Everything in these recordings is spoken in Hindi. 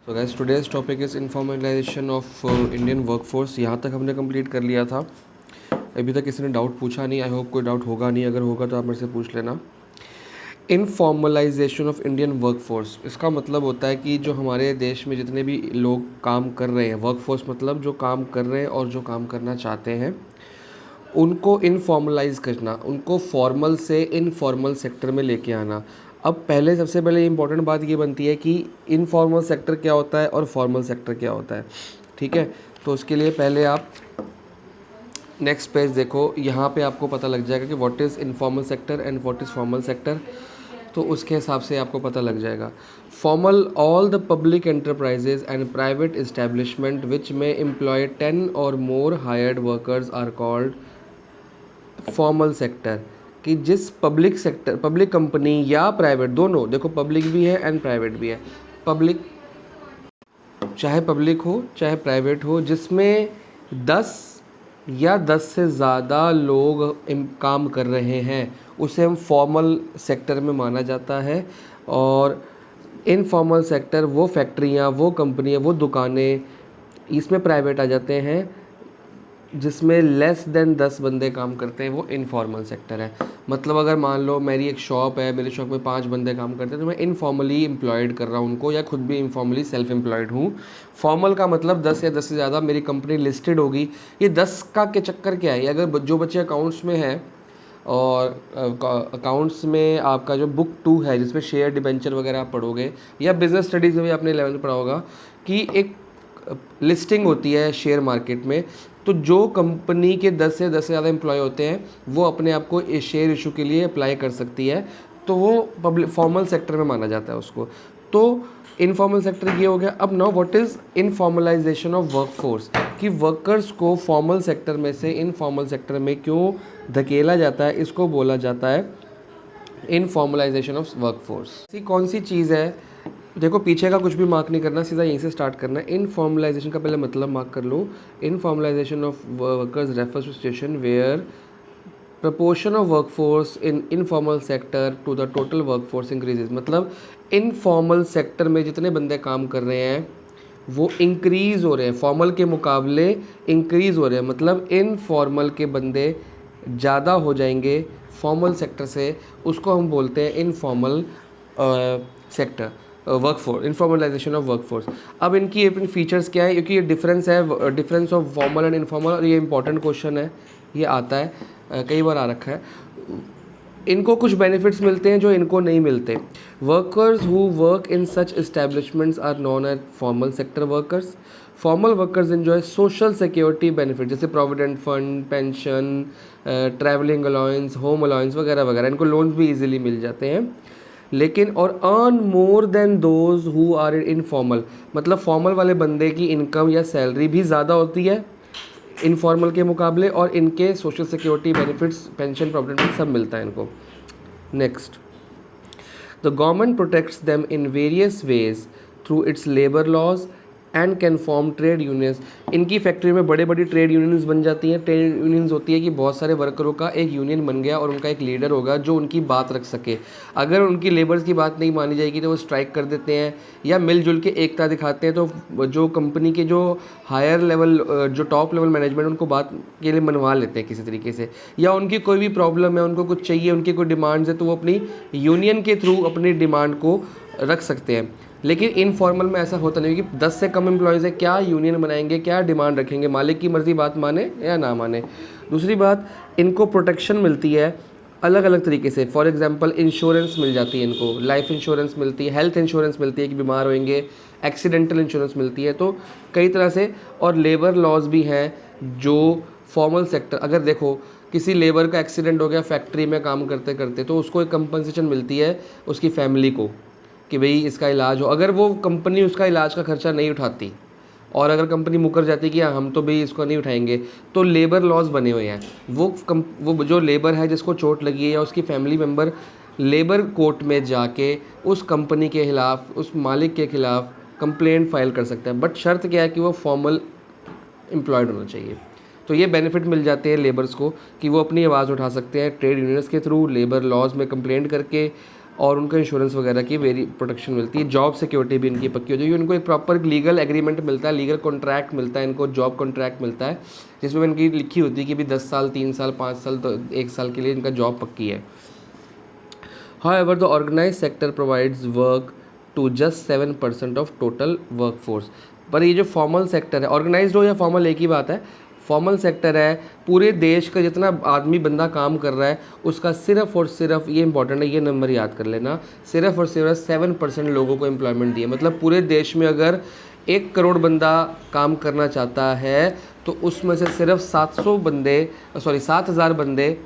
तो guys today's topic is informalisation of Indian workforce. यहाँ तक हमने कंप्लीट कर लिया था। अभी तक किसी ने डाउट पूछा नहीं। आई होप कोई डाउट होगा नहीं, अगर होगा तो आप मेरे से पूछ लेना। इनफॉर्मलाइजेशन ऑफ इंडियन वर्कफोर्स, इसका मतलब होता है कि जो हमारे देश में जितने भी लोग काम कर रहे हैं, वर्कफोर्स मतलब जो काम कर रहे हैं और जो काम करना चाहते हैं, उनको इनफॉर्मलाइज करना, उनको फॉर्मल से इनफॉर्मल सेक्टर में लेके आना। अब पहले सबसे पहले इम्पॉर्टेंट बात ये बनती है कि इनफॉर्मल सेक्टर क्या होता है और फॉर्मल सेक्टर क्या होता है। ठीक है, तो उसके लिए पहले आप नेक्स्ट पेज देखो, यहाँ पे आपको पता लग जाएगा कि what is informal sector and what is formal sector. तो उसके हिसाब से आपको पता लग जाएगा। Formal, all the public enterprises and private establishment which में एम्प्लॉय 10 और more hired workers are called formal sector. कि जिस पब्लिक सेक्टर, पब्लिक कंपनी या प्राइवेट, दोनों, देखो पब्लिक भी है एंड प्राइवेट भी है, पब्लिक चाहे पब्लिक हो चाहे प्राइवेट हो, जिसमें 10 या 10 से ज़्यादा लोग काम कर रहे हैं, उसे हम फॉर्मल सेक्टर में माना जाता है। और इनफॉर्मल सेक्टर वो फैक्ट्रियाँ, वो कंपनियाँ, वो दुकानें, इसमें प्राइवेट आ जाते हैं, जिसमें लेस देन 10 बंदे काम करते हैं, वो इनफॉर्मल सेक्टर है। मतलब अगर मान लो मेरी एक शॉप है, मेरी शॉप में 5 बंदे काम करते हैं, तो मैं इनफॉर्मली एम्प्लॉयड कर रहा हूँ उनको, या खुद भी इनफॉर्मली सेल्फ एम्प्लॉयड हूँ। फॉर्मल का मतलब 10 या 10 से ज़्यादा, मेरी कंपनी लिस्टेड होगी। ये 10 का के चक्कर क्या है, अगर जो बच्चे अकाउंट्स में है और अकाउंट्स में आपका जो बुक 2 है, जिसमें शेयर डिबेंचर वगैरह आप पढ़ोगे, या बिजनेस स्टडीज़ में भी आपने 11th में पढ़ा होगा कि एक लिस्टिंग होती है शेयर मार्केट में। तो जो कंपनी के 10 से ज़्यादा एम्प्लॉय होते हैं, वो अपने आप को शेयर इशू के लिए अप्लाई कर सकती है, तो वो पब्लिक फॉर्मल सेक्टर में माना जाता है उसको। तो इनफॉर्मल सेक्टर ये हो गया। अब now what is informalisation of workforce, कि वर्कर्स को फॉर्मल सेक्टर में से इनफॉर्मल सेक्टर में क्यों धकेला जाता है, इसको बोला जाता है इनफॉर्मलाइजेशन ऑफ वर्कफोर्स। कौन सी चीज़ है, देखो पीछे का कुछ भी मार्क नहीं करना, सीधा यहीं से स्टार्ट करना है। इनफॉर्मलाइजेशन का पहले मतलब मार्क कर लो। Informalization of workers refers to situation where proportion of workforce in informal sector to the total workforce increases. मतलब इनफॉर्मल सेक्टर में जितने बंदे काम कर रहे हैं वो इंक्रीज़ हो रहे हैं, फॉर्मल के मुकाबले इंक्रीज़ हो रहे हैं। मतलब इनफॉर्मल के बंदे ज़्यादा हो जाएंगे फॉर्मल सेक्टर से, उसको हम बोलते हैं informal sector workforce, informalisation of workforce. अब इनकी अपनी फीचर्स क्या है, क्योंकि ये डिफरेंस है, difference of formal and informal, और ये इंपॉर्टेंट क्वेश्चन है, ये आता है, कई बार आ रखा है। इनको कुछ बेनिफिट्स मिलते हैं जो इनको नहीं मिलते। Workers who work in such establishments are known as formal sector workers. Formal workers enjoy social security benefit, जैसे provident fund, pension, travelling allowance, home allowance वगैरह वगैरह, इनको लोन्स भी इजीली मिल जाते हैं। लेकिन और earn more than those who are informal, मतलब फॉर्मल वाले बंदे की इनकम या सैलरी भी ज़्यादा होती है इनफॉर्मल के मुकाबले, और इनके social security benefits, pension, provident सब मिलता है इनको। Next, the government protects them in various ways through its labour laws and can form trade unions. इनकी फैक्ट्री में बड़े बड़ी ट्रेड यूनियंस बन जाती हैं। ट्रेड यूनियंस होती है कि बहुत सारे वर्करों का एक यूनियन बन गया और उनका एक लीडर होगा जो उनकी बात रख सके। अगर उनकी लेबर्स की बात नहीं मानी जाएगी तो वो स्ट्राइक कर देते हैं, या मिलजुल के एकता दिखाते हैं। तो जो कंपनी के जो हायर लेवल, जो टॉप लेवल मैनेजमेंट, उनको बात के लिए मनवा लेते हैं किसी तरीके से, या उनकी कोई भी प्रॉब्लम है, उनको कुछ चाहिए, उनकी कोई डिमांड्स है, तो वो अपनी यूनियन के थ्रू अपनी डिमांड को रख सकते हैं। लेकिन इनफॉर्मल में ऐसा होता नहीं, कि 10 से कम एम्प्लॉयज़ है, क्या यूनियन बनाएंगे, क्या डिमांड रखेंगे, मालिक की मर्ज़ी बात माने या ना माने। दूसरी बात, इनको प्रोटेक्शन मिलती है अलग अलग तरीके से। फॉर एग्जांपल इंश्योरेंस मिल जाती है इनको, लाइफ इंश्योरेंस मिलती है, हेल्थ इंश्योरेंस मिलती है कि बीमार होंगे, एक्सीडेंटल इंश्योरेंस मिलती है, तो कई तरह से। और लेबर लॉज भी हैं जो फॉर्मल सेक्टर, अगर देखो किसी लेबर का एक्सीडेंट हो गया फैक्ट्री में काम करते करते, तो उसको एक कंपनसेशन मिलती है उसकी फैमिली को, कि भाई इसका इलाज हो। अगर वो कंपनी उसका इलाज का खर्चा नहीं उठाती, और अगर कंपनी मुकर जाती कि हाँ हम तो भाई इसको नहीं उठाएंगे, तो लेबर लॉज बने हुए हैं। वो जो लेबर है जिसको चोट लगी है, या उसकी फैमिली मेम्बर लेबर कोर्ट में जाके उस कंपनी के खिलाफ, उस मालिक के खिलाफ कंप्लेंट फाइल कर सकता है। बट शर्त क्या है कि वो फॉर्मल एम्प्लॉयड होना चाहिए। तो ये बेनिफिट मिल जाते हैं लेबर्स को कि वो अपनी आवाज़ उठा सकते हैं ट्रेड यूनियंस के थ्रू, लेबर लॉज में कंप्लेंट करके, और उनका इंश्योरेंस वगैरह की वेरी प्रोटेक्शन मिलती है। जॉब सिक्योरिटी भी इनकी पक्की हो जाएगी, उनको एक प्रॉपर लीगल एग्रीमेंट मिलता है, लीगल कॉन्ट्रैक्ट मिलता है इनको, जॉब कॉन्ट्रैक्ट मिलता है जिसमें इनकी लिखी होती है कि भी 10 साल, 3 साल, 5 साल, तो 1 साल के लिए इनका जॉब पक्की है। However, the organized sector provides work to just 7% of total workforce। पर ये जो फॉर्मल सेक्टर है, ऑर्गेनाइज्ड हो या फॉर्मल एक ही बात है, फॉर्मल सेक्टर है, पूरे देश का जितना आदमी बंदा काम कर रहा है उसका सिर्फ और सिर्फ, ये इंपॉर्टेंट है, ये नंबर याद कर लेना, सिर्फ और सिर्फ 7% लोगों को एम्प्लॉयमेंट दिए। मतलब पूरे देश में अगर 1 करोड़ बंदा काम करना चाहता है तो उसमें से सिर्फ 7,000 बंदे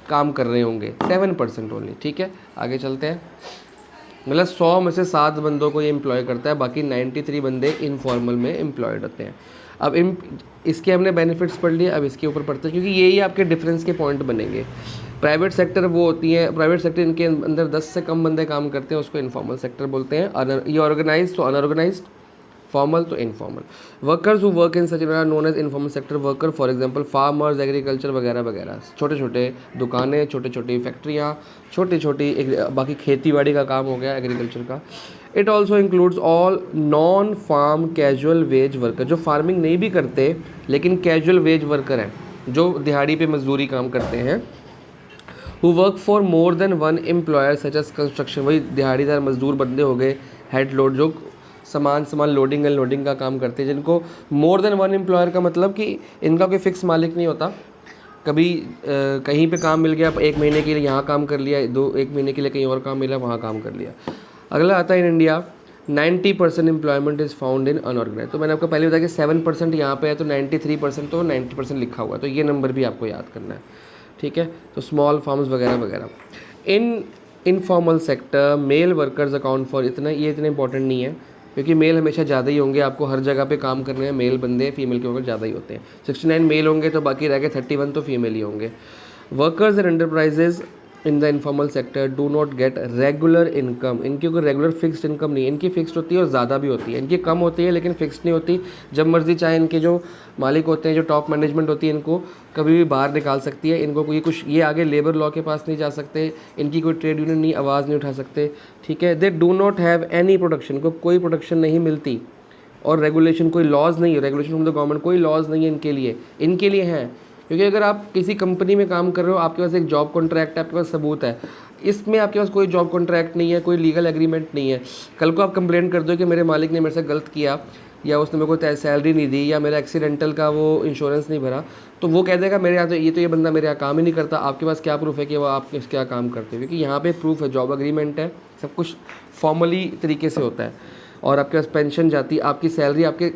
काम कर रहे होंगे, 7% ओनली। ठीक है, आगे चलते हैं। मतलब 100 में से 7 बंदों को ये एम्प्लॉय करता है, बाकी 93 बंदे इनफॉर्मल में एम्प्लॉयड होते हैं। अब इसके हमने बेनिफिट्स पढ़ लिए, अब इसके ऊपर पढ़ते हैं क्योंकि यही आपके डिफरेंस के पॉइंट बनेंगे। प्राइवेट सेक्टर वो होती है, प्राइवेट सेक्टर इनके अंदर 10 से कम बंदे काम करते हैं, उसको इनफॉर्मल सेक्टर बोलते हैं। ये ऑर्गेनाइज तो अनऑर्गेनाइज्ड, फॉर्मल तो informal. Workers who work in such area known as informal sector worker, for example farmers, agriculture वगैरह वगैरह, छोटे छोटे दुकानें, छोटी छोटी फैक्ट्रियाँ, छोटी छोटी बाकी खेती बाड़ी का काम हो गया एग्रीकल्चर का। It also includes all non farm casual wage worker, जो फार्मिंग नहीं भी करते लेकिन कैजुअल वेज वर्कर हैं, जो दिहाड़ी पे मजदूरी काम करते हैं। Who work for more than 1 employer such as construction, वही दिहाड़ीदार मजदूर बंदे हो गए, हेड लोड, जो सामान लोडिंग एंड लोडिंग का काम करते हैं, जिनको मोर देन 1 एम्प्लॉयर का मतलब कि इनका कोई फिक्स मालिक नहीं होता। कभी कहीं पे काम मिल गया, 1 महीने के लिए यहाँ काम कर लिया, 1 महीने के लिए कहीं और काम मिला, वहाँ काम कर लिया। अगला आता है in India 90% employment is found in unorganised. तो मैंने आपको पहले बताया कि 7% यहाँ पे है, तो 93% तो 90% लिखा हुआ है, तो ये नंबर भी आपको याद करना है। ठीक है, तो स्मॉल फार्म्स वगैरह वगैरह। In informal sector male workers account for, ये इतने इंपॉर्टेंट नहीं है क्योंकि मेल हमेशा ज़्यादा ही होंगे, आपको हर जगह पे काम करने हैं मेल बंदे, फीमेल के होकर ज़्यादा ही होते हैं। 69 मेल होंगे तो बाकी रह गए 31 तो फीमेल ही होंगे। Workers and enterprises in the informal sector do not gate regular income, इनकी कोई रेगुलर फिक्स्ड इनकम नहीं है, इनकी फिक्स्ड होती है और ज़्यादा भी होती है, इनकी कम होती है लेकिन फिक्स्ड नहीं होती। जब मर्जी चाहे इनके जो मालिक होते हैं, जो टॉप मैनेजमेंट होती है, इनको कभी भी बाहर निकाल सकती है। इनको कोई कुछ, ये आगे लेबर लॉ के पास नहीं जा सकते, इनकी कोई ट्रेड यूनियन नहीं आवाज़ नहीं उठा सकते। ठीक है, they do not have any protection, को कोई प्रोटेक्शन नहीं मिलती, और रेगुलेशन, कोई लॉज नहीं है, रेगुलेशन फ्रॉम द गवर्नमेंट, कोई लॉज नहीं है इनके लिए हैं। क्योंकि अगर आप किसी कंपनी में काम कर रहे हो, आपके पास एक जॉब कॉन्ट्रैक्ट है, आपके पास सबूत है, इसमें आपके पास कोई जॉब कॉन्ट्रैक्ट नहीं है, कोई लीगल एग्रीमेंट नहीं है। कल को आप कंप्लेंट कर दो कि मेरे मालिक ने मेरे से गलत किया, या उसने मेरे को सैलरी नहीं दी, या मेरा एक्सीडेंटल का वो इंश्योरेंस नहीं भरा, तो वो कह देगा मेरे यहाँ तो ये बंदा मेरे यहाँ काम ही नहीं करता। आपके पास क्या प्रूफ है कि वो आप इसके यहाँ काम करते हो? क्योंकि यहाँ पे प्रूफ है, जॉब एग्रीमेंट है, सब कुछ फॉर्मली तरीके से होता है, और आपके पास पेंशन जाती है, आपकी सैलरी आपके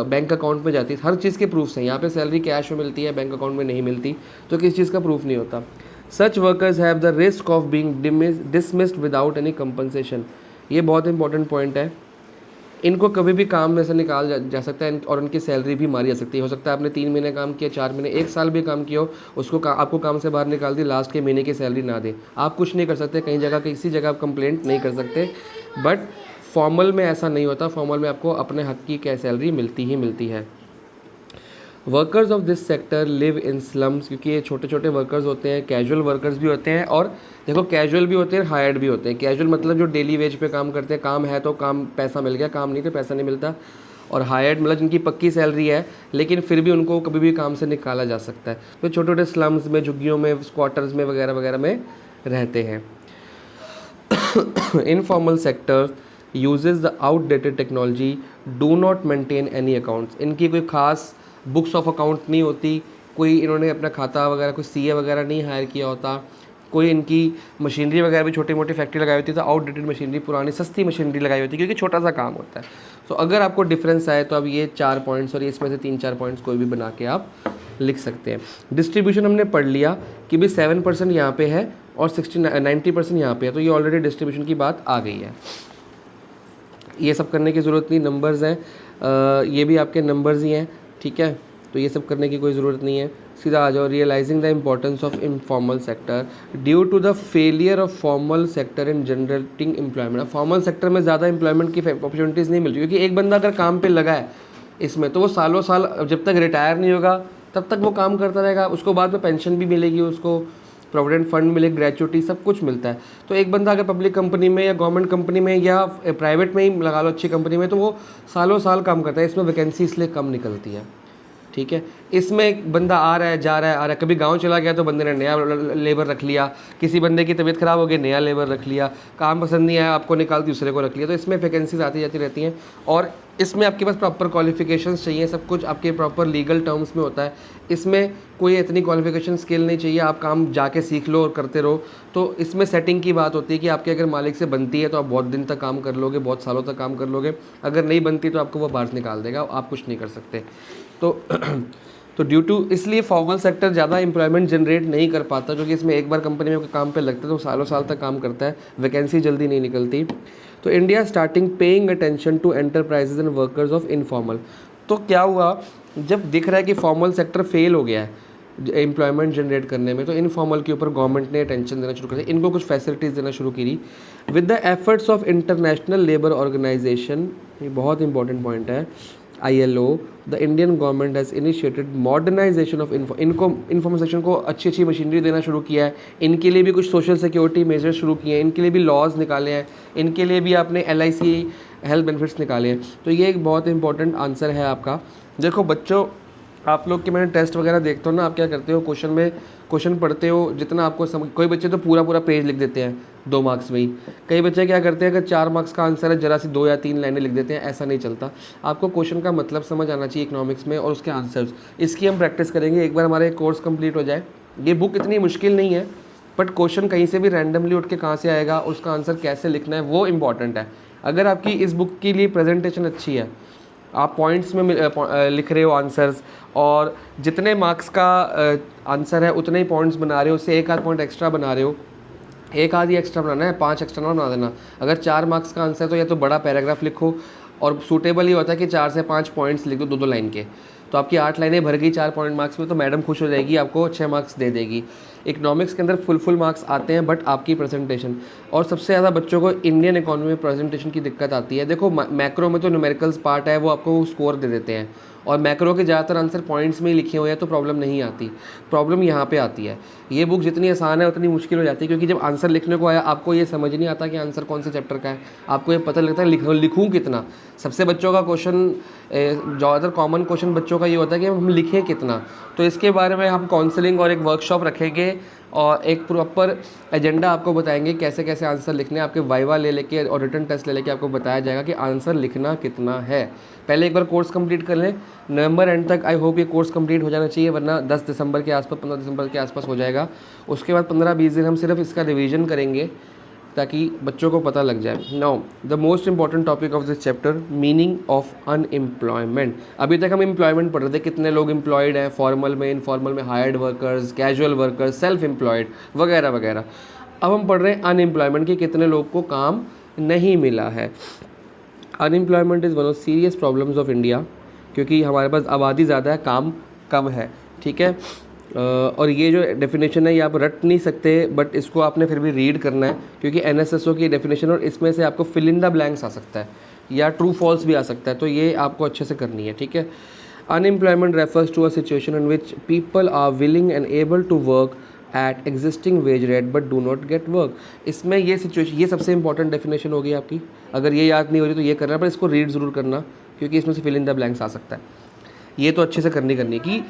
बैंक अकाउंट में जाती है, हर चीज़ के प्रूफ्स हैं। यहाँ पे सैलरी कैश में मिलती है, बैंक अकाउंट में नहीं मिलती, तो किस चीज़ का प्रूफ नहीं होता। Such workers have the risk of being dismissed without any compensation, ये बहुत इंपॉर्टेंट पॉइंट है। इनको कभी भी काम में से निकाल जा सकता है, और उनकी सैलरी भी मारी जा सकती है। हो सकता है आपने 3 महीने काम किया, 4 महीने, 1 साल भी काम किया हो, उसको आपको काम से बाहर निकाल दी, लास्ट के महीने की सैलरी ना दे, आप कुछ नहीं कर सकते, कहीं जगह किसी जगह आप कंप्लेंट नहीं कर सकते। बट फॉर्मल में ऐसा नहीं होता, फॉर्मल में आपको अपने हक की क्या सैलरी मिलती ही मिलती है। Workers of this sector live in slums, क्योंकि ये छोटे छोटे वर्कर्स होते हैं, कैजुअल वर्कर्स भी होते हैं, और देखो कैजुअल भी होते हैं, हायर्ड भी होते हैं। कैजुअल मतलब जो डेली वेज पे काम करते हैं, काम है तो काम पैसा मिल गया, काम नहीं तो पैसा नहीं मिलता। और हायर्ड मतलब जिनकी पक्की सैलरी है लेकिन फिर भी उनको कभी भी काम से निकाला जा सकता है, तो छोटे छोटे स्लम्स में, झुग्गियों में, स्क्वाटर्स में वगैरह वगैरह में रहते हैं। Informal sector uses the outdated technology, do not maintain any accounts, इनकी कोई खास बुक्स ऑफ अकाउंट नहीं होती, कोई इन्होंने अपना खाता वगैरह, कोई सीए वगैरह नहीं हायर किया होता, कोई इनकी मशीनरी वगैरह भी छोटी मोटी फैक्ट्री लगाई होती है, तो आउटडेटेड मशीनरी, पुरानी सस्ती मशीनरी लगाई होती है, क्योंकि छोटा सा काम होता है। तो अगर आपको डिफरेंस आए तो अब ये 4 पॉइंट्स और इसमें से 3-4 पॉइंट्स कोई भी बना के आप लिख सकते हैं। डिस्ट्रीब्यूशन हमने पढ़ लिया कि भाई 7% यहाँ पे है और 90% यहाँ पे है, तो ये ऑलरेडी डिस्ट्रीब्यूशन की बात आ गई है, ये सब करने की ज़रूरत नहीं। नंबर्स हैं, ये भी आपके नंबर्स ही हैं, ठीक है, तो ये सब करने की कोई ज़रूरत नहीं है, सीधा आ जाओ। Realising the importance of informal sector due to the failure of formal sector in generating employment. Formal sector में ज़्यादा एम्प्लॉयमेंट की अपॉर्चुनिटीज़ नहीं मिल रही, क्योंकि एक बंदा अगर काम पे लगा है इसमें, तो वो सालों साल जब तक रिटायर नहीं होगा तब तक वो काम करता रहेगा, उसको बाद में पेंशन भी मिलेगी उसको, प्रोविडेंट फंड मिले, ग्रेचुइटी, सब कुछ मिलता है। तो एक बंदा अगर पब्लिक कंपनी में या गवर्नमेंट कंपनी में या प्राइवेट में ही लगा लो अच्छी कंपनी में, तो वो सालों साल काम करता है। इसमें वैकेंसी इसलिए कम निकलती है, ठीक है। इसमें एक बंदा आ रहा है, जा रहा है, आ रहा है, कभी गांव चला गया तो बंदे ने नया लेबर रख लिया, किसी बंदे की तबीयत ख़राब हो गई, नया लेबर रख लिया, काम पसंद नहीं आया, आपको निकाल दूसरे को रख लिया। तो इसमें वैकेंसीज आती जाती रहती हैं और इसमें आपके पास प्रॉपर क्वालिफिकेशंस चाहिए, सब कुछ आपके प्रॉपर लीगल टर्म्स में होता है। इसमें कोई इतनी क्वालिफिकेशन स्किल नहीं चाहिए, आप काम जाके सीख लो और करते रहो। तो इसमें सेटिंग की बात होती है कि आपके अगर मालिक से बनती है तो आप बहुत दिन तक काम कर लोगे, बहुत सालों तक काम कर लोगे। अगर नहीं बनती तो आपको वो बाहर निकाल देगा, आप कुछ नहीं कर सकते। तो ड्यू टू इसलिए फॉर्मल सेक्टर ज़्यादा एम्प्लॉयमेंट जनरेट नहीं कर पाता, क्योंकि इसमें एक बार कंपनी में काम पे लगता है तो सालों साल तक काम करता है, वैकेंसी जल्दी नहीं निकलती। तो India starting paying attention to enterprises and workers of informal. तो क्या हुआ, जब दिख रहा है कि फॉर्मल सेक्टर फेल हो गया है एम्प्लॉयमेंट जनरेट करने में, तो इनफॉर्मल के ऊपर गवर्नमेंट ने अटेंशन देना शुरू कर दिया, इनको कुछ फैसिलिटीज़ देना शुरू करी। With the efforts of international labour organisation, ये बहुत इंपॉर्टेंट पॉइंट है, ILO, the Indian government has initiated modernisation of informal section को अच्छी अच्छी मशीनरी देना शुरू किया है। इनके लिए भी कुछ सोशल सिक्योरिटी मेजर्स शुरू किए हैं, इनके लिए भी लॉज निकाले हैं, इनके लिए भी आपने LIC हेल्थ बेनिफिट्स निकाले हैं। तो ये एक बहुत इंपॉर्टेंट आंसर है आपका। देखो बच्चों, आप लोग के मैंने टेस्ट वगैरह देखता हूँ ना, आप क्या करते हो, क्वेश्चन पढ़ते हो, जितना आपको समझ, कोई बच्चे तो पूरा पेज लिख देते हैं 2 मार्क्स में ही। कई बच्चे क्या करते हैं, अगर 4 मार्क्स का आंसर है, जरा सी 2 या 3 लाइनें लिख देते हैं। ऐसा नहीं चलता, आपको क्वेश्चन का मतलब समझ आना चाहिए इकोनॉमिक्स में और उसके आंसर्स। इसकी हम प्रैक्टिस करेंगे एक बार हमारे कोर्स कंप्लीट हो जाए। ये बुक इतनी मुश्किल नहीं है, बट क्वेश्चन कहीं से भी रैंडमली उठ के कहाँ से आएगा, उसका आंसर कैसे लिखना है, वो इंपॉर्टेंट है। अगर आपकी इस बुक के लिए प्रेजेंटेशन अच्छी है, आप पॉइंट्स में लिख रहे हो आंसर्स, और जितने मार्क्स का आंसर है उतने ही पॉइंट्स बना रहे हो, उससे एक आध पॉइंट एक्स्ट्रा बना रहे हो, एक आध ही एक्स्ट्रा बनाना है, 5 एक्स्ट्रा ना बना देना। अगर 4 मार्क्स का आंसर है तो या तो बड़ा पैराग्राफ लिखो, और सूटेबल ही होता है कि 4 से 5 पॉइंट्स लिख दो 2-2 लाइन के, तो आपकी 8 लाइनें भर गई 4 पॉइंट मार्क्स में, तो मैडम खुश हो जाएगी, आपको 6 मार्क्स दे देगी। इकोनॉमिक्स के अंदर फुल मार्क्स आते हैं, बट आपकी प्रेजेंटेशन, और सबसे ज़्यादा बच्चों को इंडियन इकोनॉमी में प्रेजेंटेशन की दिक्कत आती है। देखो मैक्रो में तो न्यूमेरिकल्स पार्ट है, वो आपको स्कोर दे देते हैं, और मैक्रो के ज़्यादातर आंसर पॉइंट्स में ही लिखे हुए हैं, तो प्रॉब्लम नहीं आती। प्रॉब्लम यहाँ पे आती है, ये बुक जितनी आसान है उतनी मुश्किल हो जाती है, क्योंकि जब आंसर लिखने को आया आपको ये समझ नहीं आता कि आंसर कौन से चैप्टर का है, आपको ये पता लगता है लिखूँ कितना। सबसे बच्चों का क्वेश्चन, ज़्यादातर कॉमन क्वेश्चन बच्चों का ये होता है कि हम लिखें कितना। तो इसके बारे में हम काउंसलिंग और एक वर्कशॉप रखेंगे, और एक प्रॉपर एजेंडा आपको बताएंगे कैसे कैसे आंसर लिखने हैं। आपके वाइवा ले लेके और रिटन टेस्ट ले लेके आपको बताया जाएगा कि आंसर लिखना कितना है। पहले एक बार कोर्स कंप्लीट कर लें, नवंबर एंड तक आई होप ये कोर्स कंप्लीट हो जाना चाहिए, वरना 10 दिसंबर के आसपास, 15 दिसंबर के आसपास हो जाएगा। उसके बाद 15-20 दिन हम सिर्फ इसका रिवीजन करेंगे ताकि बच्चों को पता लग जाए। Now the most important topic of this chapter, meaning of unemployment. अभी तक हम एम्प्लॉयमेंट पढ़ रहे थे, कितने लोग एम्प्लॉयड हैं, फॉर्मल में, इनफॉर्मल में, hired workers, casual workers, self employed वगैरह वगैरह। अब हम पढ़ रहे हैं अनएम्प्लॉयमेंट कि कितने लोग को काम नहीं मिला है। Unemployment is one of serious problems of India, क्योंकि हमारे पास आबादी ज़्यादा है, काम कम है, ठीक है। और ये जो डेफिनेशन है ये आप रट नहीं सकते, बट इसको आपने फिर भी रीड करना है, क्योंकि NSSO की डेफिनेशन, और इसमें से आपको फिल इन द ब्लैंक्स आ सकता है या ट्रू फॉल्स भी आ सकता है, तो ये आपको अच्छे से करनी है, ठीक है। Unemployment refers to a situation in which people are willing and able to work at existing wage rate but do not get work. इसमें ये सिचुएशन, ये सबसे इंपॉर्टेंट डेफिनेशन होगी आपकी। अगर ये याद नहीं हो रही तो ये करना, पर इसको रीड ज़रूर करना, क्योंकि इसमें से फिल इन द ब्लैंक्स आ सकता है। ये तो अच्छे से करनी कि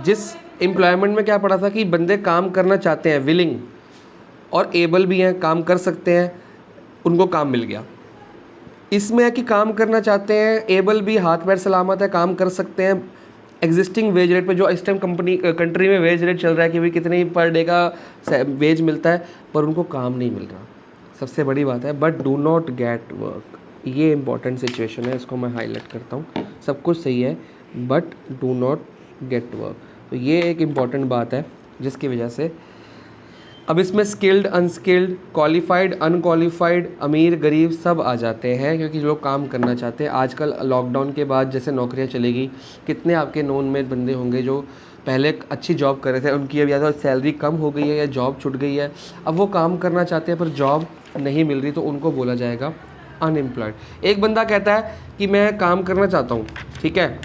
जिस एम्प्लॉयमेंट में क्या पढ़ा था कि बंदे काम करना चाहते हैं, विलिंग और एबल भी हैं, काम कर सकते हैं, उनको काम मिल गया। इसमें है कि काम करना चाहते हैं, एबल भी, हाथ पैर सलामत है, काम कर सकते हैं एग्जिस्टिंग वेज रेट पे, जो इस टाइम कंट्री में वेज रेट चल रहा है कि भाई कितने पर डे का वेज मिलता है, पर उनको काम नहीं मिल रहा, सबसे बड़ी बात है। But do not get work, ये इंपॉर्टेंट सिचुएशन है, इसको मैं हाईलाइट करता हूँ। सब कुछ सही है, but do not get work, तो ये एक इम्पॉर्टेंट बात है जिसकी वजह से अब इसमें स्किल्ड, अनस्किल्ड, क्वालिफाइड, अनक्वालिफाइड, अमीर, गरीब सब आ जाते हैं, क्योंकि लोग काम करना चाहते हैं। आजकल लॉकडाउन के बाद जैसे नौकरियां चलेगी, कितने आपके नोन में बंदे होंगे जो पहले अच्छी जॉब कर रहे थे, उनकी अब या तो सैलरी कम हो गई है या जॉब छूट गई है, अब वो काम करना चाहते हैं पर जॉब नहीं मिल रही, तो उनको बोला जाएगा अनएम्प्लॉयड। एक बंदा कहता है कि मैं काम करना चाहता हूँ, ठीक है,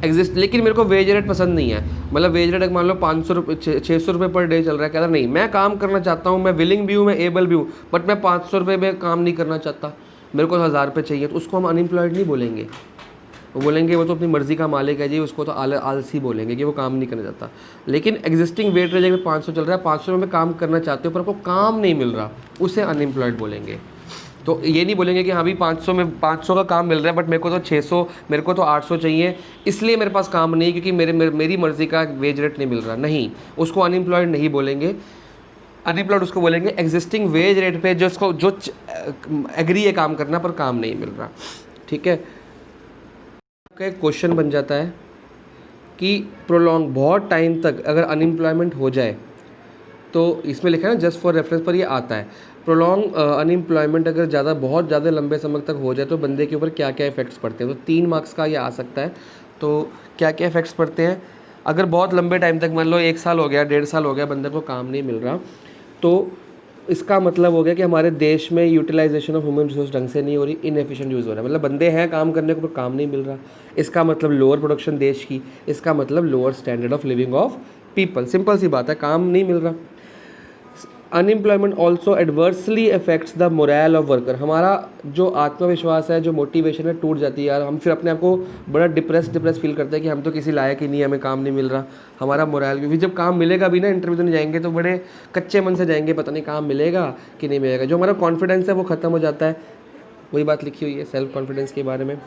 एग्जिस्ट, लेकिन मेरे को वेज रेट पसंद नहीं है। मतलब वेज रेट मान लो 500 रुपये 600 रुपये पर डे चल रहा है, कहता नहीं मैं काम करना चाहता हूँ, मैं विलिंग भी हूँ, मैं एबल भी हूँ, बट मैं 500 रुपये में काम नहीं करना चाहता, मेरे को 1000 रुपये चाहिए, तो उसको हम अनएम्प्लॉयड नहीं बोलेंगे। वो बोलेंगे वो तो अपनी मर्ज़ी का मालिक है जी, उसको तो आलसी बोलेंगे कि वो काम नहीं करना चाहता। लेकिन एग्जिस्टिंग वेट रेट अगर 500 चल रहा है, 500 में काम करना चाहते हो पर आपको काम नहीं मिल रहा, उसे अनएम्प्लॉयड बोलेंगे। तो ये नहीं बोलेंगे कि हाँ भी 500 में 500 का काम मिल रहा है बट मेरे को तो 600, मेरे को तो 800 चाहिए, इसलिए मेरे पास काम नहीं, क्योंकि मेरी मर्ज़ी का वेज रेट नहीं मिल रहा, नहीं, उसको अनएम्प्लॉयड नहीं बोलेंगे। अनएम्प्लॉयड उसको बोलेंगे एग्जिस्टिंग वेज रेट पे जो एग्री है काम करना पर काम नहीं मिल रहा। ठीक है, आपका एक क्वेश्चन बन जाता है कि प्रोलॉन्ग बहुत टाइम तक अगर अनएम्प्लॉयमेंट हो जाए, तो इसमें लिखा है ना जस्ट फॉर रेफरेंस पर ये आता है, प्रोलॉन्ग अनएम्प्लॉयमेंट अगर बहुत ज़्यादा लंबे समय तक हो जाए तो बंदे के ऊपर क्या क्या इफ़ेक्ट्स पड़ते हैं। तो 3 मार्क्स का ये आ सकता है। तो क्या क्या इफ़ेक्ट्स पड़ते हैं, अगर बहुत लंबे टाइम तक मान लो 1 साल हो गया, 1.5 साल हो गया, बंदे को काम नहीं मिल रहा, तो इसका मतलब हो गया कि हमारे देश में यूटिलाइजेशन ऑफ ह्यूमन रिसोर्स ढंग से नहीं हो रही, इनएफिशिएंट यूज़ हो रहा है। मतलब बंदे हैं काम करने को पर काम नहीं मिल रहा, इसका मतलब लोअर प्रोडक्शन देश की, इसका मतलब lower standard of living of people. Simple सी बात है, काम नहीं मिल रहा। Unemployment also adversely affects the moral of worker. हमारा जो आत्मविश्वास है, जो मोटिवेशन है, टूट जाती है यार। हम फिर अपने आप को बड़ा डिप्रेस फील करते हैं कि हम तो किसी लायक ही नहीं, हमें काम नहीं मिल रहा। हमारा मोरल, क्योंकि जब काम मिलेगा भी ना, इंटरव्यू देने जाएंगे तो बड़े कच्चे मन से जाएंगे, पता नहीं काम मिलेगा कि नहीं मिलेगा। जो हमारा कॉन्फिडेंस है वो ख़त्म हो जाता है। वही बात लिखी हुई है सेल्फ कॉन्फिडेंस के बारे में।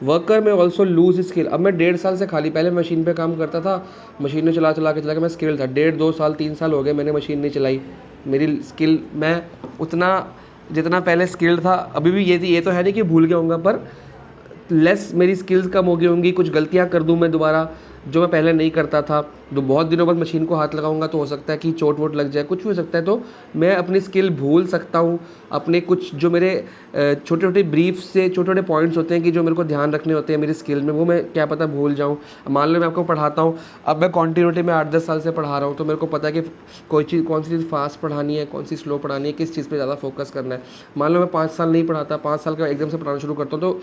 वर्कर में ऑल्सो लूज स्किल। अब मैं 1.5 साल से खाली, पहले मशीन पे काम करता था, मशीनें चला के मैं स्किल था, 1.5 2 साल 3 साल हो गए मैंने मशीन नहीं चलाई। मेरी स्किल, मैं उतना जितना पहले स्किल्ड था, अभी भी ये तो है नहीं कि भूल गया हूँगा, पर लेस मेरी स्किल्स कम हो गई होंगी, कुछ गलतियाँ कर दूँ मैं दोबारा जो मैं पहले नहीं करता था। तो बहुत दिनों बाद मशीन को हाथ लगाऊंगा तो हो सकता है कि चोट वोट लग जाए, कुछ भी हो सकता है। तो मैं अपनी स्किल भूल सकता हूँ, अपने कुछ जो मेरे छोटे छोटे ब्रीफ से छोटे छोटे पॉइंट्स होते हैं कि जो मेरे को ध्यान रखने होते हैं मेरी स्किल में, वो मैं क्या पता भूल जाऊँ। मान लो मैं आपको पढ़ाता हूँ, अब मैं कॉन्टीन्यूटी में 8-10 साल से पढ़ा रहा हूँ, तो मेरे को पता है कि कौन सी चीज़ फास्ट पढ़ानी है, कौन सी स्लो पढ़ानी है, किस चीज़ पर ज़्यादा फोकस करना है। मान लो मैं 5 साल नहीं पढ़ाता, 5 साल का एकदम से पढ़ाना शुरू करता हूँ, तो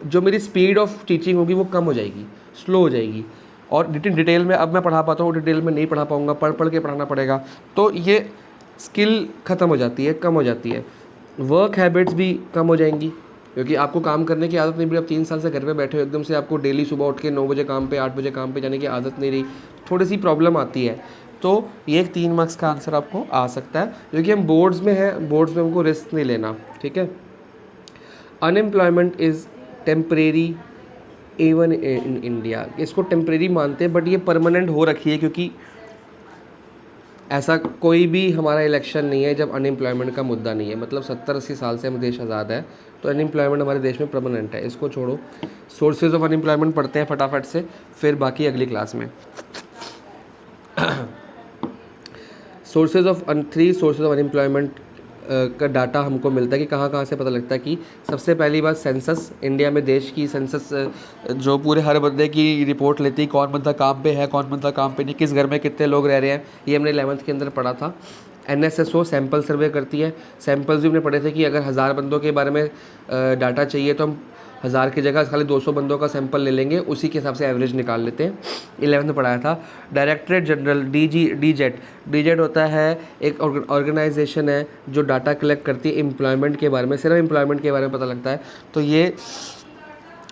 जो मेरी स्पीड ऑफ टीचिंग होगी वो कम हो जाएगी, स्लो हो जाएगी। और डिटेल में अब मैं पढ़ा पाता हूँ, डिटेल में नहीं पढ़ा पाऊँगा, पढ़ के पढ़ाना पड़ेगा। तो ये स्किल ख़त्म हो जाती है, कम हो जाती है। वर्क हैबिट्स भी कम हो जाएंगी, क्योंकि आपको काम करने की आदत नहीं भी। अब 3 साल से घर पे बैठे हो, एकदम से आपको डेली सुबह उठ के 9 बजे काम पे, 8 बजे काम पे जाने की आदत नहीं रही, थोड़ी सी प्रॉब्लम आती है। तो ये 3 मार्क्स का आंसर आपको आ सकता है, क्योंकि हम बोर्ड्स में हैं, बोर्ड्स में हमको रिस्क नहीं लेना। ठीक है, unemployment is temporary even in India. इसको टेम्परेरी मानते हैं, बट ये परमानेंट हो रखी है, क्योंकि ऐसा कोई भी हमारा इलेक्शन नहीं है जब अनएम्प्लॉयमेंट का मुद्दा नहीं है। मतलब 70-80 साल से हम देश आज़ाद है, तो अनएम्प्लॉयमेंट हमारे देश में परमानेंट है। इसको छोड़ो, सोर्सेज ऑफ अनएम्प्लॉयमेंट पढ़ते हैं फटाफट से, फिर बाकी अगली क्लास में। Sources of 3 sources of unemployment का डाटा हमको मिलता है कि कहाँ से पता लगता है कि सबसे पहली बात सेंसस। इंडिया में देश की सेंसस जो पूरे हर बंदे की रिपोर्ट लेती है, कौन बंदा काम पे है, कौन बंदा काम पे नहीं, किस घर में कितने लोग रह रहे हैं, ये हमने 11th के अंदर पढ़ा था। NSSO सैंपल सर्वे करती है, सैंपल्स भी हमने पढ़े थे कि अगर 1000 बंदों के बारे में डाटा चाहिए तो हम 1000 की जगह खाली 200 बंदों का सैंपल ले लेंगे, उसी के हिसाब से एवरेज निकाल लेते हैं। 11th में पढ़ाया था। डायरेक्टरेट जनरल डीजेट होता है एक ऑर्गेनाइजेशन है जो डाटा कलेक्ट करती है एम्प्लॉयमेंट के बारे में, सिर्फ एम्प्लॉयमेंट के बारे में पता लगता है। तो ये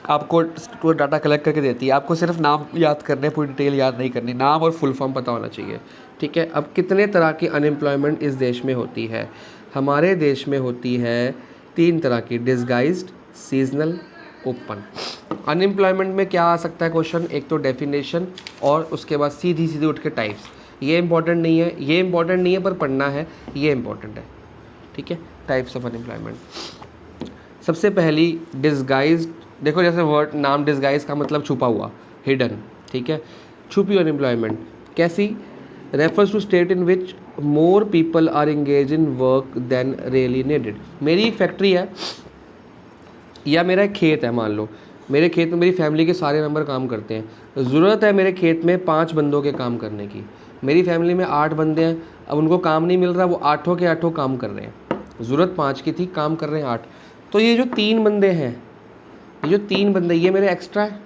आपको डाटा कलेक्ट करके देती है। आपको सिर्फ नाम याद करने, पूरी डिटेल याद नहीं करनी, नाम और फुल फॉर्म पता होना चाहिए। ठीक है, अब कितने तरह की अनएम्प्लॉयमेंट इस देश में होती है? हमारे देश में होती है 3 तरह की, डिसगाइज्ड, सीजनल, ओपन। अनएम्प्लॉयमेंट में क्या आ सकता है क्वेश्चन? एक तो डेफिनेशन, और उसके बाद सीधी उठ के टाइप्स। ये इंपॉर्टेंट नहीं है, ये इंपॉर्टेंट नहीं है, पर पढ़ना है, ये इंपॉर्टेंट है। ठीक है, टाइप्स ऑफ अनएम्प्लॉयमेंट। सबसे पहली डिसगाइज्ड। देखो जैसे वर्ड नाम डिसगाइज का मतलब छुपा हुआ, हिडन। ठीक है, छुपी अनएम्प्लॉयमेंट कैसी? Refers to state in which more people are engage in work than really needed. मेरी एक फैक्ट्री है या मेरा एक खेत है, मान लो मेरे खेत में मेरी फैमिली के सारे मेंबर काम करते हैं। ज़रूरत है मेरे खेत में 5 बंदों के काम करने की, मेरी फैमिली में 8 बंदे हैं, अब उनको काम नहीं मिल रहा, वो 8 के 8 काम कर रहे हैं। ज़रूरत 5 की थी, काम कर रहे हैं 8। तो ये जो 3 बंदे हैं, ये जो 3 बंदे, ये मेरे एक्स्ट्रा है,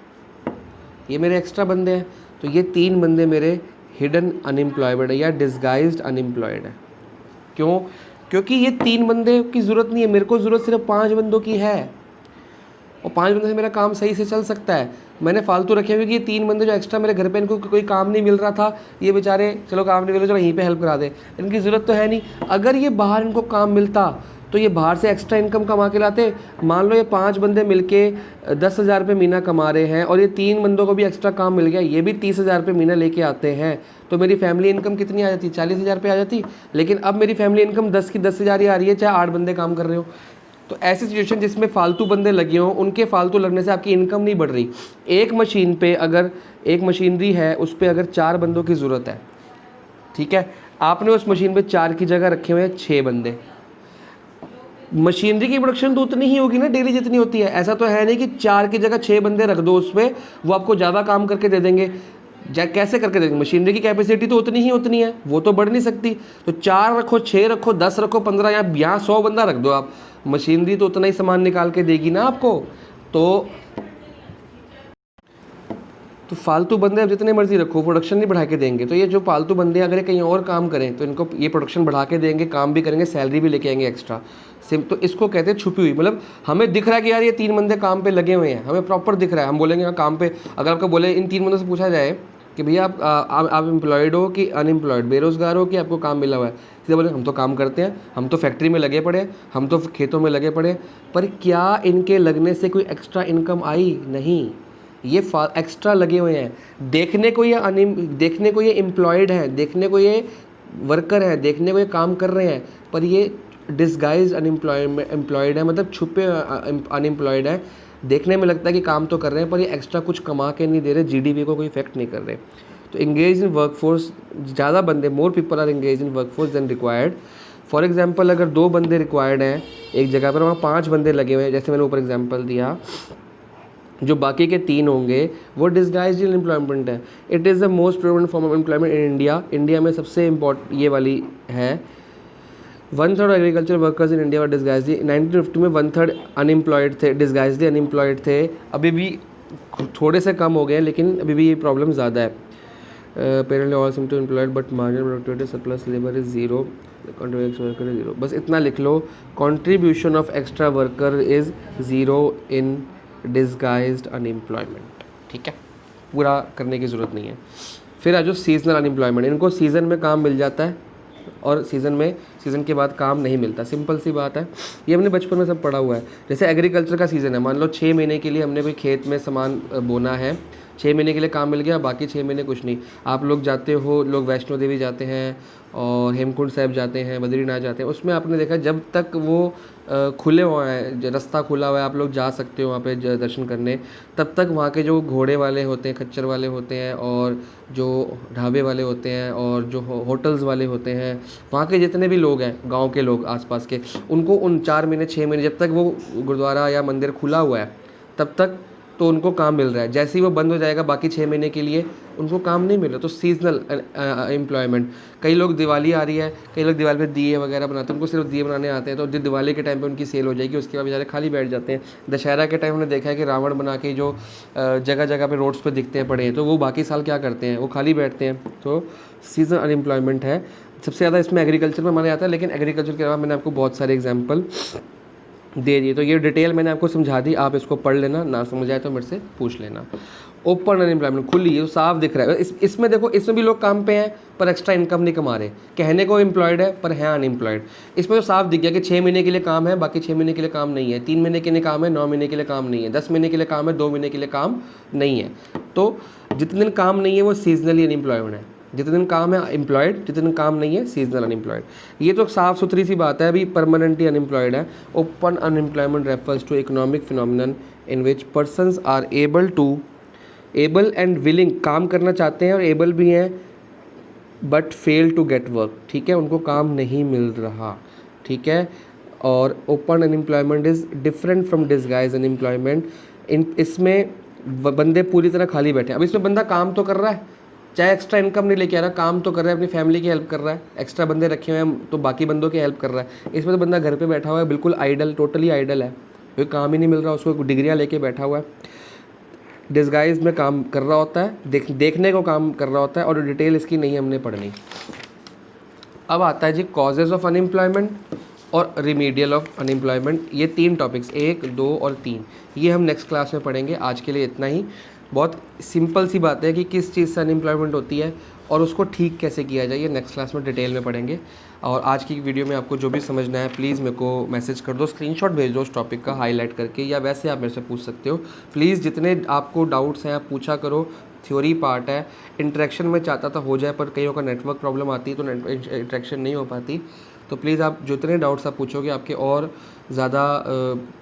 ये मेरे एक्स्ट्रा बंदे हैं। तो ये 3 बंदे मेरे हिडन अनएम्प्लॉयड है या डिसगाइज्ड अनएम्प्लॉयड है। क्यों? क्योंकि ये 3 बंदे की ज़रूरत नहीं है, मेरे को ज़रूरत सिर्फ 5 बंदों की है, और 5 बंदे से मेरा काम सही से चल सकता है। मैंने फालतू रखे हुए कि ये 3 बंदे जो एक्स्ट्रा मेरे घर पे, इनको कोई काम नहीं मिल रहा था, ये बेचारे चलो काम नहीं मिल रहा, चलो यहीं पे हेल्प करा दे, इनकी ज़रूरत तो है नहीं। अगर ये बाहर इनको काम मिलता तो ये बाहर से एक्स्ट्रा इनकम कमा के लाते। मान लो ये 5 बंदे मिलके 10,000 रुपये महीना कमा रहे हैं और ये 3 बंदों को भी एक्स्ट्रा काम मिल गया, ये भी 30,000 रुपये महीना लेके आते हैं, तो मेरी फैमिली इनकम कितनी आ जाती? 40,000 रुपये आ जाती। लेकिन अब मेरी फैमिली इनकम 10 की 10,000 ही आ रही है, चाहे 8 बंदे काम कर रहे हो। तो ऐसी सिचुएशन जिसमें फालतू बंदे लगे हों, उनके फालतू लगने से आपकी इनकम नहीं बढ़ रही। एक मशीन पे अगर एक मशीनरी है, उस पर अगर 4 बंदों की ज़रूरत है, ठीक है, आपने उस मशीन पे 4 की जगह रखे हुए हैं 6 बंदे, मशीनरी की प्रोडक्शन तो उतनी ही होगी ना डेली जितनी होती है। ऐसा तो है नहीं कि 4 की जगह 6 बंदे रख दो उस पर, वो आपको ज़्यादा काम करके दे देंगे। कैसे करके देंगे? मशीनरी की कैपेसिटी तो उतनी ही उतनी है, वो तो बढ़ नहीं सकती। तो 4 रखो, 6 रखो, 10 रखो, 15, यहाँ 100 बंदा रख दो आप, मशीनरी तो उतना ही सामान निकाल के देगी ना आपको। तो फालतू बंदे अब जितने मर्जी रखो, प्रोडक्शन नहीं बढ़ा के देंगे। तो ये जो फालतू बंदे अगर ये कहीं और काम करें तो इनको ये प्रोडक्शन बढ़ा के देंगे, काम भी करेंगे, सैलरी भी लेके आएंगे एक्स्ट्रा। तो इसको कहते हैं छुपी हुई, मतलब हमें दिख रहा है कि यार ये 3 बंदे काम पे लगे हुए हैं, हमें प्रॉपर दिख रहा है, हम बोलेंगे हाँ काम पे। अगर आपको बोले इन 3 बंदों से पूछा जाए कि भैया आप एम्प्लॉयड हो कि अनएम्प्लॉयड, बेरोजगार हो कि आपको काम मिला हुआ है, सीधे बोले हम तो काम करते हैं, हम तो फैक्ट्री में लगे पड़े, हम तो खेतों में लगे पड़े। पर क्या इनके लगने से कोई एक्स्ट्रा इनकम आई? नहीं, ये एक्स्ट्रा लगे हुए हैं। देखने को ये एम्प्लॉयड हैं, देखने को ये वर्कर हैं, देखने को ये काम कर रहे हैं, पर ये डिसगाइज्ड एम्प्लॉयड है, मतलब छुपे अनएम्प्लॉयड है। देखने में लगता है कि काम तो कर रहे हैं, पर ये एक्स्ट्रा कुछ कमा के नहीं दे रहे, जीडीपी को कोई इफेक्ट नहीं कर रहे। तो इंगेज इन वर्कफोर्स, ज़्यादा बंदे, more people are engage in workforce than required. For example, अगर 2 बंदे रिक्वायर्ड हैं एक जगह पर, वहाँ 5 बंदे लगे हुए हैं, जैसे मैंने ऊपर एग्जाम्पल दिया, जो बाकी के 3 होंगे वो डिसगाइज्ड एम्प्लॉयमेंट है। It is the most prevalent form of employment in India. India में सबसे इम्पोर्टेंट ये वाली है। 1/3 एग्रीकल्चर वर्कर्स इन इंडिया वर डिसगाइज्डली। 1950 में 1/3 अनएम्प्लॉयड थे, डिसगाइज्डली अनएम्प्लॉयड थे। अभी भी थोड़े से कम हो गए हैं, लेकिन अभी भी ये प्रॉब्लम ज़्यादा है। Apparently all seem to employed but marginal productivity surplus labour is zero, contribution worker is zero. बस इतना लिख लो, contribution of extra worker is zero in disguised unemployment. ठीक है, पूरा करने की ज़रूरत नहीं है। फिर आ जाओ सीजनल अनएम्प्लॉयमेंट। इनको सीज़न में काम मिल जाता है और सीज़न के बाद काम नहीं मिलता। सिंपल सी बात है, ये हमने बचपन में सब पढ़ा हुआ है। जैसे एग्रीकल्चर का सीज़न है, मान लो 6 महीने के लिए हमने कोई खेत में सामान बोना है, 6 महीने के लिए काम मिल गया, बाकी 6 महीने कुछ नहीं। आप लोग जाते हो, लोग वैष्णो देवी जाते हैं और हेमकुंड साहिब जाते हैं, बद्रीनाथ जाते हैं, उसमें आपने देखा जब तक वो खुले हुए हैं, रास्ता खुला हुआ है, आप लोग जा सकते हो वहाँ पे दर्शन करने, तब तक वहाँ के जो घोड़े वाले होते हैं, खच्चर वाले होते हैं, और जो ढाबे वाले होते हैं, और जो होटल्स वाले होते हैं, वहाँ के जितने भी लोग हैं, गांव के लोग आसपास के, उनको उन 4 महीने 6 महीने जब तक वो गुरुद्वारा या मंदिर खुला हुआ है तब तक तो उनको काम मिल रहा है। जैसे ही वो बंद हो जाएगा बाकी 6 महीने के लिए उनको काम नहीं मिल रहा। तो सीजनल एम्प्लॉयमेंट। कई लोग, दिवाली आ रही है, कई लोग दिवाली पे दिए वगैरह बनाते हैं, उनको सिर्फ दिए बनाने आते हैं, तो दिवाली के टाइम पे उनकी सेल हो जाएगी, उसके बाद बेचारे खाली बैठ जाते हैं। दशहरा के टाइम हमने देखा है कि रावण बना के जो जगह जगह पे रोड्स पे दिखते हैं पड़े हैं, तो वो बाकी साल क्या करते हैं, वो खाली बैठते हैं। तो सीजनल अनएम्प्लॉयमेंट है सबसे ज़्यादा, इसमें एग्रीकल्चर में माना जाता है, लेकिन एग्रीकल्चर के अलावा मैंने आपको बहुत सारे एग्जाम्पल दे दिए। तो ये डिटेल मैंने आपको समझा दी, आप इसको पढ़ लेना, ना समझ आए तो मेरे से पूछ लेना। ओपन अनएम्प्लॉयमेंट, खुली, ये साफ दिख रहा है। इसमें देखो, इसमें भी लोग काम पे हैं पर एक्स्ट्रा इनकम नहीं कमा रहे, कहने को एम्प्लॉयड है पर है अनएम्प्लॉयड। इसमें तो साफ दिख गया कि 6 महीने के लिए काम है, बाकी 6 महीने के लिए काम नहीं है, 3 महीने के लिए काम है, 9 महीने के लिए काम नहीं है, 10 महीने के लिए काम है, 2 महीने के लिए काम नहीं है। तो जितने दिन काम नहीं है वो सीजनली अनएम्प्लॉयड है, जितने दिन काम है एम्प्लॉयड, जितने दिन काम नहीं है सीजनल अनएम्प्लॉयड। ये तो साफ सुथरी सी बात है, अभी परमानेंटली अनएम्प्लॉयड है। Open unemployment refers to economic phenomenon in which persons are able and willing, काम करना चाहते हैं और एबल भी हैं, but fail to get work. ठीक है, उनको काम नहीं मिल रहा। ठीक है, और open unemployment is different from disguise unemployment. इसमें बंदे पूरी तरह खाली बैठे हैं। अब इसमें बंदा काम तो कर रहा है, चाहे एक्स्ट्रा इनकम नहीं लेके आ रहा, काम तो कर रहा है, अपनी फैमिली की हेल्प कर रहा है, एक्स्ट्रा बंदे रखे हुए हैं तो बाकी बंदों की हेल्प कर रहा है। इसमें तो बंदा घर पे बैठा हुआ है, बिल्कुल आइडल, टोटली आइडल है, कोई काम ही नहीं मिल रहा उसको, डिग्रियाँ लेके बैठा हुआ है। डिस्गाइज में काम कर रहा होता है, देखने को काम कर रहा होता है, और डिटेल इसकी नहीं हमने पढ़नी। अब आता है जी कॉजेज़ ऑफ अनएम्प्लॉयमेंट और रिमीडियल ऑफ अनएम्प्लॉयमेंट। ये 3 टॉपिक्स 1, 2 और 3 ये हम नेक्स्ट क्लास में पढ़ेंगे। आज के लिए इतना ही। बहुत सिंपल सी बात है कि किस चीज़ से अनएम्प्लॉयमेंट होती है और उसको ठीक कैसे किया जाए, ये नेक्स्ट क्लास में डिटेल में पढ़ेंगे। और आज की वीडियो में आपको जो भी समझना है प्लीज़ मेरे को मैसेज कर दो, स्क्रीनशॉट भेज दो उस टॉपिक का हाईलाइट करके, या वैसे आप मेरे से पूछ सकते हो। प्लीज़ जितने आपको डाउट्स हैं आप पूछा करो, थ्योरी पार्ट है। इंटरेक्शन में चाहता था हो जाए, पर कईयों का नेटवर्क प्रॉब्लम आती है तो इंटरेक्शन नहीं हो पाती। तो प्लीज़ आप जितने डाउट्स आप पूछोगे आपके और ज़्यादा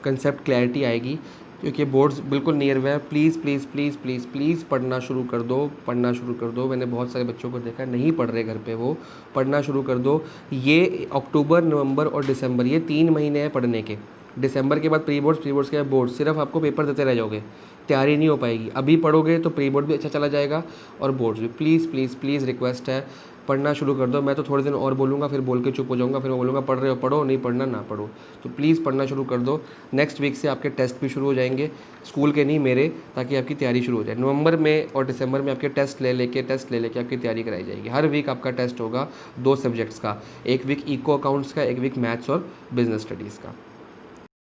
कंसेप्ट क्लैरिटी आएगी, क्योंकि बोर्ड्स बिल्कुल नियर बाय है। Please please please please please पढ़ना शुरू कर दो, पढ़ना शुरू कर दो। मैंने बहुत सारे बच्चों को देखा नहीं पढ़ रहे घर पे, वो पढ़ना शुरू कर दो। ये अक्टूबर, नवंबर और दिसंबर ये 3 महीने हैं पढ़ने के। दिसंबर के बाद प्री बोर्ड्स, प्री बोर्ड्स के बाद बोर्ड्स, सिर्फ आपको पेपर देते रह जाओगे, तैयारी नहीं हो पाएगी। अभी पढ़ोगे तो प्री बोर्ड भी अच्छा चला जाएगा और बोर्ड्स भी। प्लीज़ प्लीज़ प्लीज़ रिक्वेस्ट है, पढ़ना शुरू कर दो। मैं तो थोड़े दिन और बोलूँगा, फिर बोल के चुप हो जाऊँगा, फिर मैं बोलूँगा पढ़ रहे हो पढ़ो, नहीं पढ़ना ना पढ़ो। तो प्लीज़ पढ़ना शुरू कर दो। नेक्स्ट वीक से आपके टेस्ट भी शुरू हो जाएंगे, स्कूल के नहीं मेरे, ताकि आपकी तैयारी शुरू हो जाए। नवंबर में और दिसंबर में आपके टेस्ट ले लेके आपकी तैयारी कराई जाएगी। हर वीक आपका टेस्ट होगा 2 सब्जेक्ट्स का, एक वीक इको अकाउंट्स का, एक वीक मैथ्स और बिजनेस स्टडीज़ का।